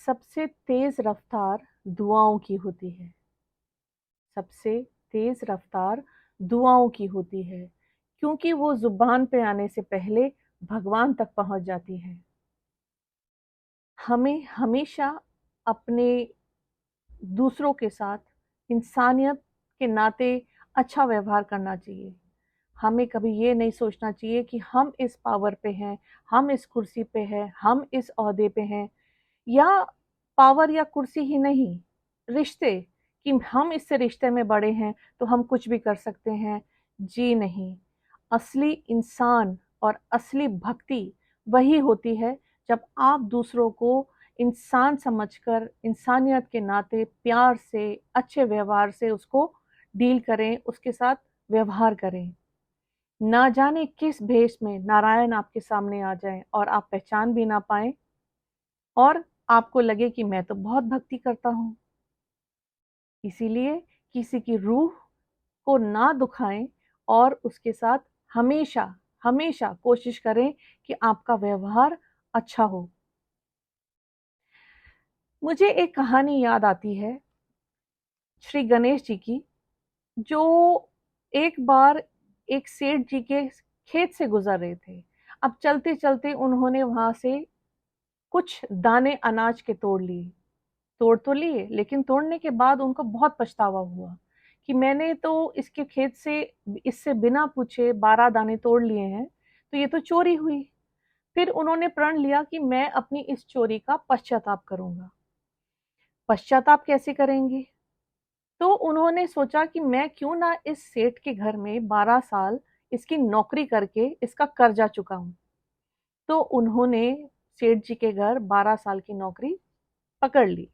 सबसे तेज रफ्तार दुआओं की होती है। सबसे तेज रफ्तार दुआओं की होती है, क्योंकि वो जुबान पे आने से पहले भगवान तक पहुंच जाती है। हमें हमेशा अपने दूसरों के साथ इंसानियत के नाते अच्छा व्यवहार करना चाहिए। हमें कभी ये नहीं सोचना चाहिए कि हम इस पावर पे हैं, हम इस कुर्सी पे हैं, हम इस ओहदे पे हैं, या पावर या कुर्सी ही नहीं, रिश्ते, कि हम इससे रिश्ते में बड़े हैं तो हम कुछ भी कर सकते हैं। जी नहीं, असली इंसान और असली भक्ति वही होती है जब आप दूसरों को इंसान समझकर इंसानियत के नाते प्यार से, अच्छे व्यवहार से उसको डील करें, उसके साथ व्यवहार करें। ना जाने किस भेष में नारायण आपके सामने आ जाएं और आप पहचान भी ना पाएं और आपको लगे कि मैं तो बहुत भक्ति करता हूं। इसीलिए किसी की रूह को ना दुखाएं और उसके साथ हमेशा हमेशा कोशिश करें कि आपका व्यवहार अच्छा हो। मुझे एक कहानी याद आती है श्री गणेश जी की, जो एक बार एक सेठ जी के खेत से गुजर रहे थे। अब चलते चलते उन्होंने वहां से कुछ दाने अनाज के तोड़ लिए। तोड़ तो लिए, लेकिन तोड़ने के बाद उनको बहुत पछतावा हुआ कि मैंने तो इसके खेत से इससे बिना पूछे 12 दाने तोड़ लिए हैं, तो ये तो चोरी हुई। फिर उन्होंने प्रण लिया कि मैं अपनी इस चोरी का पश्चाताप करूंगा। पश्चाताप कैसे करेंगे? तो उन्होंने सोचा कि मैं क्यों ना इस सेठ के घर में 12 साल इसकी नौकरी करके इसका कर्जा चुकाऊं। तो उन्होंने सेठ जी के घर 12 साल की नौकरी पकड़ ली।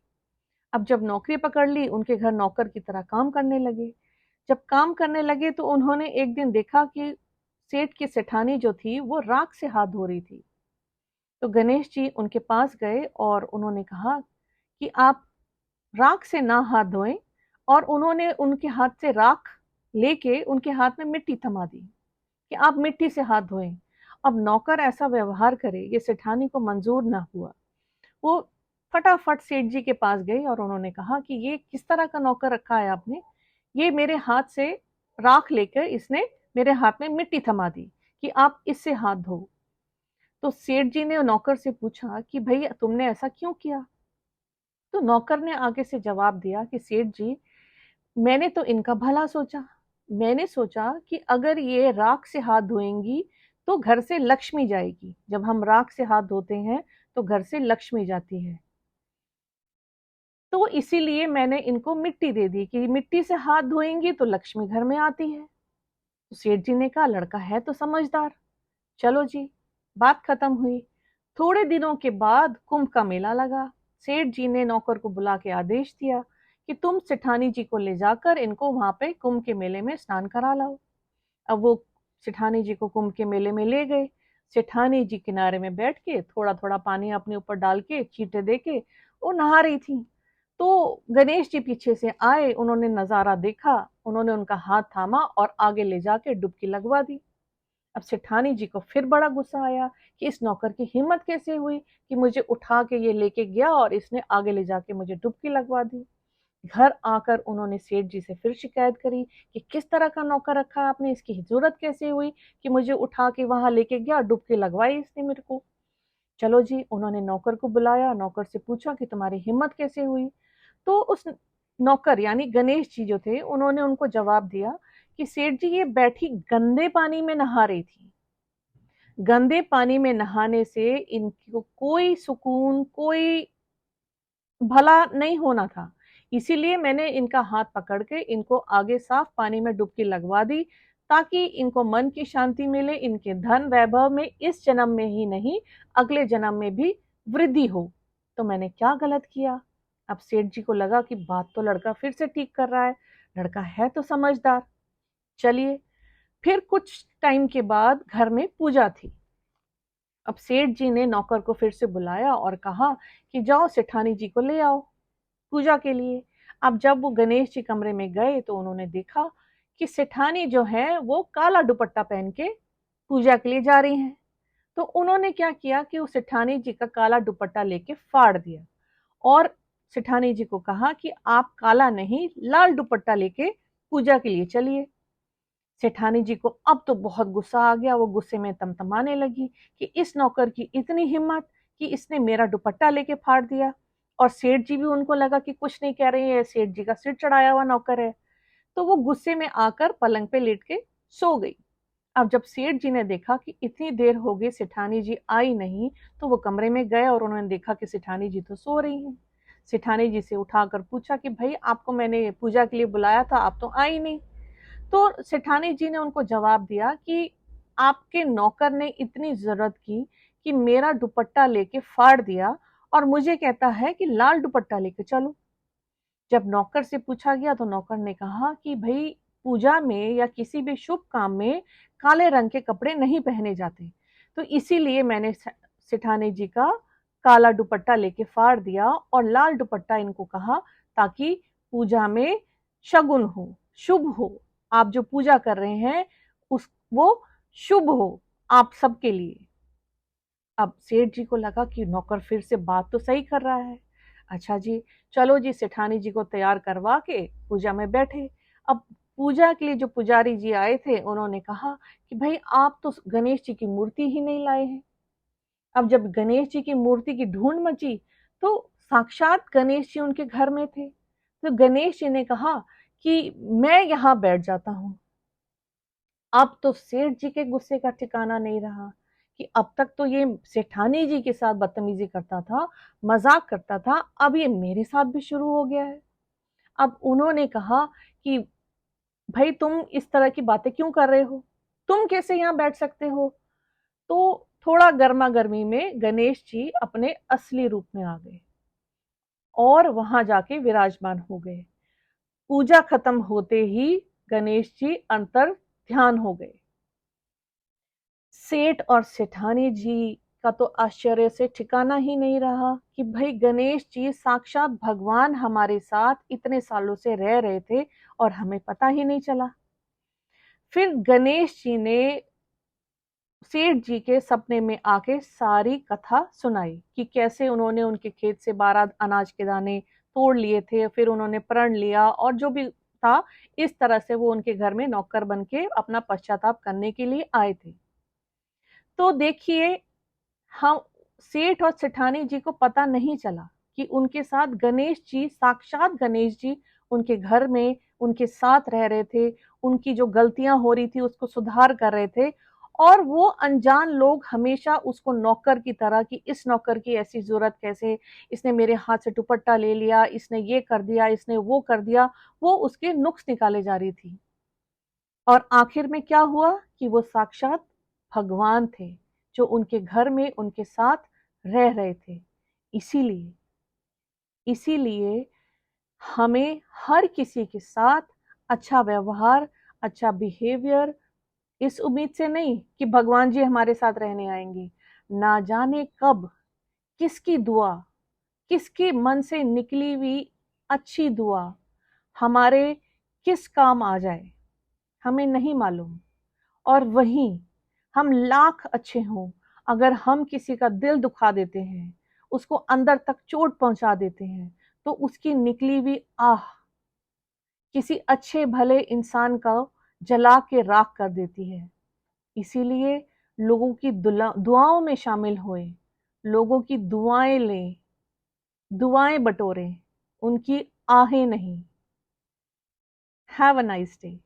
अब जब नौकरी पकड़ ली, उनके घर नौकर की तरह काम करने लगे। जब काम करने लगे तो उन्होंने एक दिन देखा कि सेठ की सेठानी जो थी वो राख से हाथ धो रही थी। तो गणेश जी उनके पास गए और उन्होंने कहा कि आप राख से ना हाथ धोएं, और उन्होंने उनके हाथ से राख लेके उनके हाथ में मिट्टी थमा दी कि आप मिट्टी से हाथ धोएं। अब नौकर ऐसा व्यवहार करे, ये सेठानी को मंजूर ना हुआ। वो फटाफट सेठ जी के पास गई और उन्होंने कहा कि ये किस तरह का नौकर रखा है आपने, ये मेरे हाथ से राख लेकर इसने मेरे हाथ में मिट्टी थमा दी कि आप इससे हाथ धो। तो सेठ जी ने नौकर से पूछा कि भाई तुमने ऐसा क्यों किया? तो नौकर ने आगे से जवाब दिया कि सेठ जी, मैंने तो इनका भला सोचा। मैंने सोचा कि अगर ये राख से हाथ धोएंगी तो घर से लक्ष्मी जाएगी। जब हम राख से हाथ धोते हैं तो घर से लक्ष्मी जाती है, तो इसीलिए मैंने इनको मिट्टी दे दी कि मिट्टी से हाथ धोएंगी तो लक्ष्मी घर में आती है। तो सेठ जी ने कहा लड़का है तो समझदार, चलो जी, बात खत्म हुई। थोड़े दिनों के बाद कुंभ का मेला लगा। सेठ जी ने नौकर को बुला के आदेश दिया कि तुम सेठानी जी को ले जाकर इनको वहां पे कुंभ के मेले में स्नान करा लाओ। अब वो सेठानी जी को कुंभ के मेले में ले गए। सेठानी जी किनारे में बैठ के थोड़ा थोड़ा पानी अपने ऊपर डाल के छींटे दे के वो नहा रही थी। तो गणेश जी पीछे से आए, उन्होंने नजारा देखा, उन्होंने उनका हाथ थामा और आगे ले जाके डुबकी लगवा दी। अब सेठानी जी को फिर बड़ा गुस्सा आया कि इस नौकर की हिम्मत कैसे हुई कि मुझे उठा के ये लेके गया और इसने आगे ले जाके मुझे डुबकी लगवा दी। घर आकर उन्होंने सेठ जी से फिर शिकायत करी कि किस तरह का नौकर रखा है आपने, इसकी जरूरत कैसे हुई कि मुझे उठा के वहां लेके गया, डुबकी लगवाई इसने मेरे को। चलो जी, उन्होंने नौकर को बुलाया, नौकर से पूछा कि तुम्हारी हिम्मत कैसे हुई। तो उस नौकर यानी गणेश जी जो थे, उन्होंने उनको जवाब दिया कि सेठ जी, ये बैठी गंदे पानी में नहा रही थी। गंदे पानी में नहाने से इनको कोई सुकून, कोई भला नहीं होना था। इसीलिए मैंने इनका हाथ पकड़ के इनको आगे साफ पानी में डुबकी लगवा दी, ताकि इनको मन की शांति मिले, इनके धन वैभव में इस जन्म में ही नहीं अगले जन्म में भी वृद्धि हो। तो मैंने क्या गलत किया? अब सेठ जी को लगा कि बात तो लड़का फिर से ठीक कर रहा है, लड़का है तो समझदार। चलिए, फिर कुछ टाइम के बाद घर में पूजा थी। अब सेठ जी ने नौकर को फिर से बुलाया और कहा कि जाओ सेठानी जी को ले आओ पूजा के लिए। अब जब वो गणेश जी कमरे में गए तो उन्होंने देखा कि सेठानी जो है वो काला दुपट्टा पहन के पूजा के लिए जा रही हैं। तो उन्होंने क्या किया कि उस सेठानी जी का काला दुपट्टा लेके फाड़ दिया और सेठानी जी को कहा कि आप काला नहीं लाल दुपट्टा लेके पूजा के लिए चलिए। सेठानी जी को अब तो बहुत गुस्सा आ गया, वो गुस्से में तमतमाने लगी कि इस नौकर की इतनी हिम्मत कि इसने मेरा दुपट्टा लेके फाड़ दिया। और सेठ जी भी, उनको लगा कि कुछ नहीं कह रही है, सेठ जी का सिर चढ़ाया हुआ नौकर है। तो वो गुस्से में आकर पलंग पे लेट के सो गई। अब जब सेठ जी ने देखा कि इतनी देर हो गई सेठानी जी आई नहीं, तो वो कमरे में गए और उन्होंने देखा कि सेठानी जी तो सो रही हैं। सेठानी जी से उठाकर पूछा कि भाई आपको मैंने पूजा के लिए बुलाया था, आप तो आई नहीं। तो सेठानी जी ने उनको जवाब दिया कि आपके नौकर ने इतनी जरूरत की कि मेरा दुपट्टा लेके फाड़ दिया और मुझे कहता है कि लाल दुपट्टा लेके चलो। जब नौकर से पूछा गया तो नौकर ने कहा कि भाई पूजा में या किसी भी शुभ काम में काले रंग के कपड़े नहीं पहने जाते, तो इसीलिए मैंने सेठानी जी का काला दुपट्टा लेके फाड़ दिया और लाल दुपट्टा इनको कहा, ताकि पूजा में शगुन हो, शुभ हो, आप जो पूजा कर रहे हैं उस वो शुभ हो आप सबके लिए। अब सेठ जी को लगा कि नौकर फिर से बात तो सही कर रहा है। अच्छा जी, चलो जी, सेठानी जी को तैयार करवा के पूजा में बैठे। अब पूजा के लिए जो पुजारी जी आए थे उन्होंने कहा कि भाई आप तो गणेश जी की मूर्ति ही नहीं लाए हैं। अब जब गणेश जी की मूर्ति की ढूंढ मची तो साक्षात गणेश जी उनके घर में थे। तो गणेश जी ने कहा कि मैं यहाँ बैठ जाता हूँ। अब तो सेठ जी के गुस्से का ठिकाना नहीं रहा कि अब तक तो ये सेठानी जी के साथ बदतमीजी करता था, मजाक करता था, अब ये मेरे साथ भी शुरू हो गया है। अब उन्होंने कहा कि भाई तुम इस तरह की बातें क्यों कर रहे हो, तुम कैसे यहाँ बैठ सकते हो। तो थोड़ा गर्मा गर्मी में गणेश जी अपने असली रूप में आ गए और वहां जाके विराजमान हो गए। पूजा खत्म होते ही गणेश जी अंतर ध्यान हो गए। सेठ और सेठानी जी का तो आश्चर्य से ठिकाना ही नहीं रहा कि भाई गणेश जी साक्षात भगवान हमारे साथ इतने सालों से रह रहे थे और हमें पता ही नहीं चला। फिर गणेश जी ने सेठ जी के सपने में आके सारी कथा सुनाई कि कैसे उन्होंने उनके खेत से 12 अनाज के दाने तोड़ लिए थे, फिर उन्होंने प्रण लिया और जो भी था, इस तरह से वो उनके घर में नौकर बन के अपना पश्चाताप करने के लिए आए थे। तो देखिए, हम सेठ और सेठानी जी को पता नहीं चला कि उनके साथ गणेश जी, साक्षात गणेश जी उनके घर में उनके साथ रह रहे थे, उनकी जो गलतियां हो रही थी उसको सुधार कर रहे थे। और वो अनजान लोग हमेशा उसको नौकर की तरह कि इस नौकर की ऐसी जरूरत कैसे, इसने मेरे हाथ से दुपट्टा ले लिया, इसने ये कर दिया, इसने वो कर दिया, वो उसके नुक्स निकाले जा रही थी। और आखिर में क्या हुआ कि वो साक्षात भगवान थे जो उनके घर में उनके साथ रह रहे थे। इसीलिए इसीलिए हमें हर किसी के साथ अच्छा व्यवहार, अच्छा बिहेवियर, इस उम्मीद से नहीं कि भगवान जी हमारे साथ रहने आएंगे। ना जाने कब किसकी दुआ, किसके मन से निकली हुई अच्छी दुआ हमारे किस काम आ जाए, हमें नहीं मालूम। और वहीं हम लाख अच्छे हों, अगर हम किसी का दिल दुखा देते हैं, उसको अंदर तक चोट पहुंचा देते हैं, तो उसकी निकली हुई आह किसी अच्छे भले इंसान का जला के राख कर देती है। इसीलिए लोगों की दुआओं में शामिल होए, लोगों की दुआएं लें, दुआएं बटोरें, उनकी आहें नहीं। Have a nice day.